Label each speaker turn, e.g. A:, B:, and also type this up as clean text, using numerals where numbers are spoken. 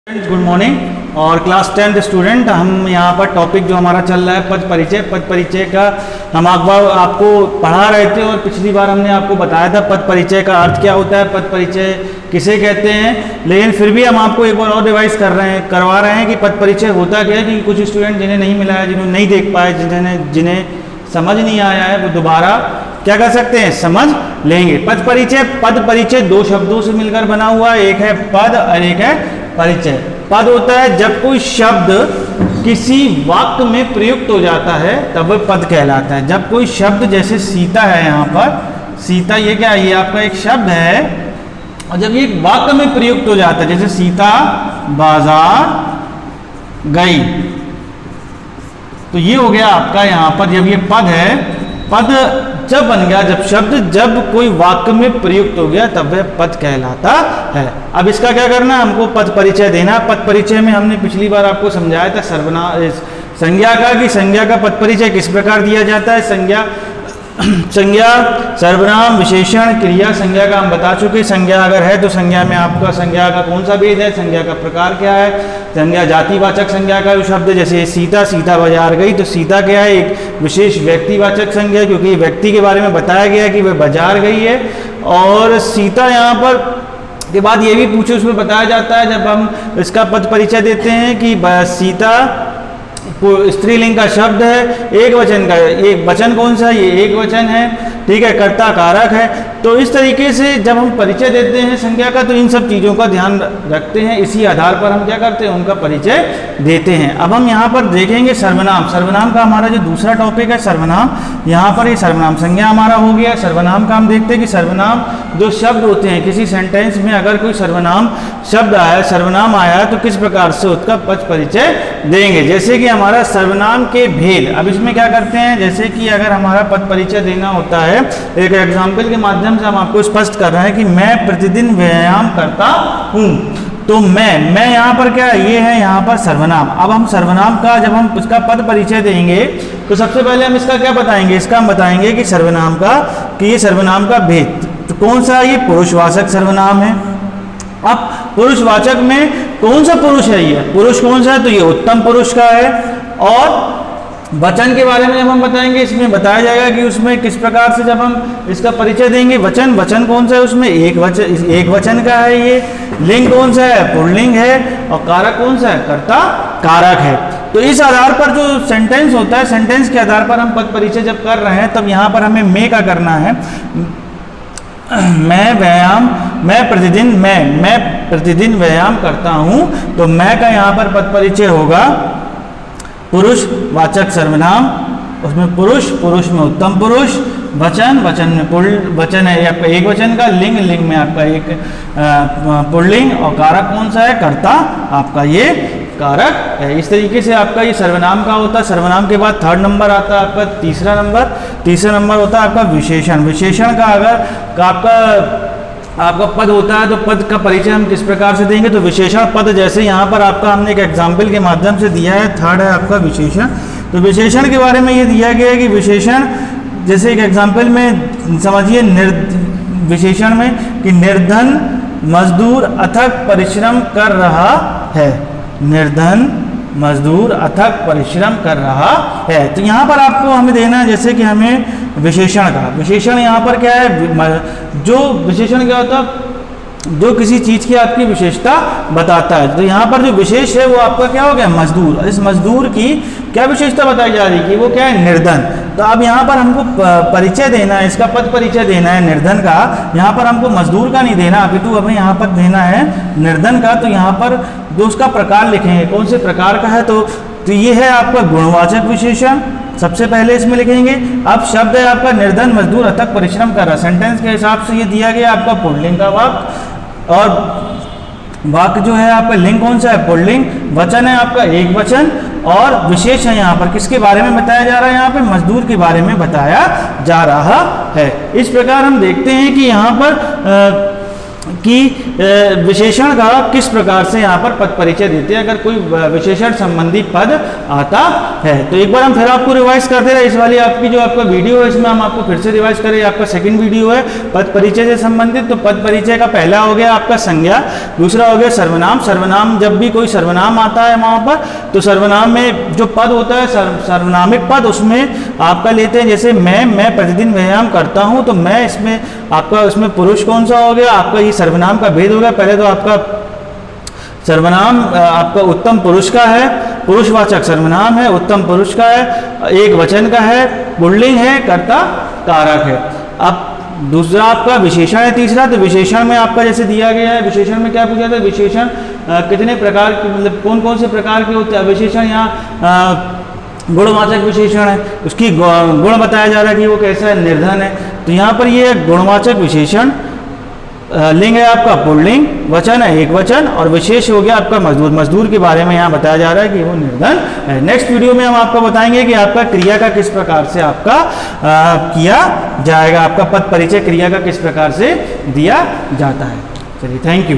A: Good morning और class 10th student, हम यहाँ पर टॉपिक जो हमारा चल रहा है पद परिचय का हम आपको पढ़ा रहे थे और पिछली बार हमने आपको बताया था पद परिचय का अर्थ क्या होता है, पद परिचय किसे कहते हैं। लेकिन फिर भी हम आपको एक बार और रिवाइज करवा रहे हैं कि पद परिचय होता क्या है, क्योंकि कुछ स्टूडेंट जिन्हें नहीं मिला है, जिन्होंने नहीं देख पाए, जिन्हें समझ नहीं आया है, वो दोबारा क्या कर सकते हैं, समझ लेंगे। पद परिचय दो शब्दों से मिलकर बना हुआ है, एक है पद और एक है परिचय। पद होता है जब कोई शब्द किसी वाक्य में प्रयुक्त हो जाता है तब वह पद कहलाता है। जब कोई शब्द, जैसे सीता है, यहाँ पर सीता ये क्या है, ये आपका एक शब्द है, और जब ये एक वाक्य में प्रयुक्त हो जाता है, जैसे सीता बाजार गई, तो ये हो गया आपका यहाँ पर जब ये पद है। पद जब बन गया, जब कोई वाक्य में प्रयुक्त हो गया तब वह पद कहलाता है। अब इसका क्या करना है, हमको पद परिचय देना। पद परिचय में हमने पिछली बार आपको समझाया था संज्ञा का, कि संज्ञा का पद परिचय किस प्रकार दिया जाता है। संज्ञा, सर्वनाम, विशेषण, क्रिया। संज्ञा का हम बता चुके, संज्ञा अगर है तो संज्ञा में आपका संज्ञा का कौन सा भेद है, संज्ञा का प्रकार क्या है। संज्ञा जातिवाचक संज्ञा का जो शब्द है, जैसे सीता बाजार गई, तो सीता क्या है, एक विशेष व्यक्तिवाचक संज्ञा, क्योंकि व्यक्ति के बारे में बताया गया है कि वह बाजार गई है। और सीता यहाँ पर के बाद ये भी पूछे, उसमें बताया जाता है जब हम इसका पद परिचय देते हैं कि सीता स्त्रीलिंग का शब्द है, एक वचन का, एक वचन कौन सा है, ये एक वचन है, ठीक है, कर्ता कारक है। तो इस तरीके से जब हम परिचय देते हैं संज्ञा का, तो इन सब चीज़ों का ध्यान रखते हैं, इसी आधार पर हम क्या करते हैं, उनका परिचय देते हैं। अब हम यहाँ पर देखेंगे सर्वनाम। सर्वनाम का हमारा जो दूसरा टॉपिक है सर्वनाम, यहाँ पर ये सर्वनाम संज्ञा हमारा हो गया। सर्वनाम का हम देखते हैं कि सर्वनाम जो शब्द होते हैं, किसी सेंटेंस में अगर कोई सर्वनाम शब्द आया, सर्वनाम आया, तो किस प्रकार से उसका पद परिचय देंगे। जैसे कि हमारा सर्वनाम के भेद। अब इसमें क्या करते हैं, जैसे कि अगर हमारा पद परिचय देना होता है, एक एग्जाम्पल के माध्यम से हम आपको स्पष्ट कर रहे हैं कि मैं प्रतिदिन व्यायाम करता हूँ। तो मैं यहाँ पर क्या है, ये है यहाँ पर सर्वनाम। अब हम सर्वनाम का जब हम उसका पद परिचय देंगे तो सबसे पहले हम इसका क्या बताएंगे, इसका हम बताएंगे कि सर्वनाम का, कि ये सर्वनाम का भेद तो कौन सा, ये पुरुषवाचक सर्वनाम है। अब पुरुषवाचक में कौन सा पुरुष है, ये पुरुष कौन सा है, तो ये उत्तम पुरुष का है। और वचन के बारे में जब हम बताएंगे, इसमें बताया जाएगा कि उसमें किस प्रकार से जब हम इसका परिचय देंगे। वचन कौन सा है, उसमें एक वचन का है। ये लिंग कौन सा है, पुल्लिंग है। और कारक कौन सा है, कर्ता कारक है। तो इस आधार पर जो सेंटेंस होता है, सेंटेंस के आधार पर हम पद परिचय जब कर रहे हैं, तब यहाँ पर हमें मैं का करना है। मैं प्रतिदिन व्यायाम करता हूँ, तो मैं का यहाँ पर पद परिचय होगा पुरुषवाचक सर्वनाम। उसमें पुरुष में उत्तम पुरुष, वचन में वचन है आपका एक वचन का, लिंग में आपका एक पुल्लिंग, और कारक कौन सा है, कर्ता आपका ये कारक है। इस तरीके से आपका ये सर्वनाम का होता है। सर्वनाम के बाद थर्ड नंबर आता है आपका तीसरा नंबर होता है आपका विशेषण। विशेषण का अगर आपका पद होता है, तो पद का परिचय हम किस प्रकार से देंगे, तो विशेषण पद। जैसे यहाँ पर आपका हमने एक एग्जाम्पल के माध्यम से दिया है, थर्ड है आपका विशेषण। तो विशेषण के बारे में ये दिया गया है कि विशेषण, जैसे एक एग्जाम्पल में समझिए विशेषण में कि निर्धन मजदूर अथक परिश्रम कर रहा है। निर्धन मजदूर अथक परिश्रम कर रहा है। तो यहाँ पर आपको हमें देना है, जैसे कि हमें विशेषण का, विशेषण यहाँ पर क्या है, जो विशेषण क्या होता है, जो किसी चीज़ की आपकी विशेषता बताता है। तो यहाँ पर जो विशेष है वो आपका क्या हो गया, मजदूर। इस मजदूर की क्या विशेषता बताई जा रही है कि वो क्या है, निर्धन। तो अब यहाँ पर हमको परिचय देना है, इसका पद परिचय देना है निर्धन का। यहाँ पर हमको मजदूर का नहीं देना, अपितु हमें यहाँ पर देना है निर्धन का। तो यहाँ पर जो उसका प्रकार लिखेंगे, कौन से प्रकार का है, तो ये है आपका गुणवाचक विशेषण। सबसे पहले इसमें लिखेंगे। अब शब्द है आपका निर्धन मजदूर अथक परिश्रम कर रहा। सेंटेंस के हिसाब से ये दिया गया आपका पुल्लिंग का वाक्य, और वाक्य जो है आपका लिंग कौन सा है, पुल्लिंग। वचन है आपका एक वचन, और विशेष है यहाँ पर किसके बारे में बताया जा रहा है, यहाँ पे मजदूर के बारे में बताया जा रहा है। इस प्रकार हम देखते हैं कि यहाँ पर कि विशेषण का किस प्रकार से यहाँ पर पद परिचय देते हैं अगर कोई विशेषण संबंधी पद आता है। तो एक बार हम फिर आपको रिवाइज करते रहे, इस वाली आपकी जो आपका वीडियो है इसमें हम आपको फिर से रिवाइज करें। आपका सेकंड वीडियो है पद परिचय से संबंधित। तो पद परिचय का पहला हो गया आपका संज्ञा, दूसरा हो गया सर्वनाम। सर्वनाम जब भी कोई सर्वनाम आता है वहाँ पर, तो सर्वनाम में जो पद होता है सर्वनामिक पद, उसमें आपका लेते हैं जैसे मैं प्रतिदिन व्यायाम करता हूँ, तो मैं इसमें आपका उसमें पुरुष कौन सा हो गया, आपका ये सर्वनाम का भेद हो गया। पहले तो आपका सर्वनाम आपका उत्तम पुरुष का है, पुरुषवाचक सर्वनाम है, उत्तम पुरुष का है, एक वचन का है, पुल्लिंग है, कर्ता कारक है। अब दूसरा आपका विशेषण है तीसरा। तो विशेषण में आपका जैसे दिया गया है, विशेषण में क्या पूछा था, विशेषण कितने प्रकार के, मतलब कौन कौन से प्रकार के होते हैं। विशेषण यहाँ गुणवाचक विशेषण है, उसकी गुण बताया जा रहा है कि वो कैसा है, निर्धन है। तो यहाँ पर ये गुणवाचक विशेषण, लिंग है आपका पुल्लिंग, वचन है एक वचन, और विशेष हो गया आपका मजदूर। मजदूर के बारे में यहाँ बताया जा रहा है कि वो निर्धन है। नेक्स्ट वीडियो में हम आपको बताएंगे कि आपका क्रिया का किस प्रकार से आपका किया जाएगा, आपका पद परिचय क्रिया का किस प्रकार से दिया जाता है। चलिए, थैंक यू।